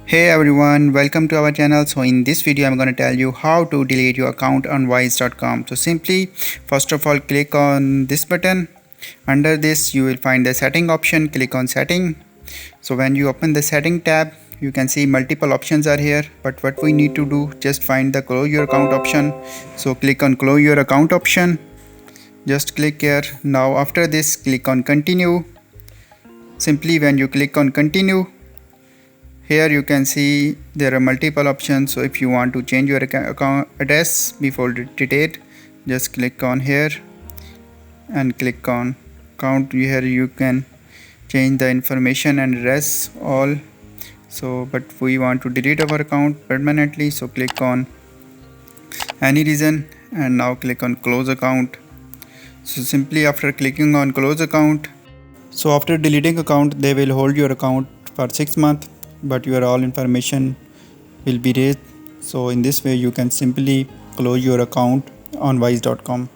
Hey everyone, welcome to our channel. So in this video I'm going to tell you how to delete your account on Wise.com. So simply first of all click on this button. Under this you will find the setting option. Click on setting. So when you open the setting tab, you can see multiple options are here, but what we need to do, just find the close your account option. So click on close your account option. Just click here. Now after this click on continue. Simply when you click on continue, here you can see there are multiple options. So if you want to change your account address before delete, just click on here and click on account. Here you can change the information and address all. So but we want to delete our account permanently, so click on any reason and now click on close account. So simply after clicking on close account, so after deleting account they will hold your account for 6 months, but your all information will be raised. So in this way you can simply close your account on Wise.com.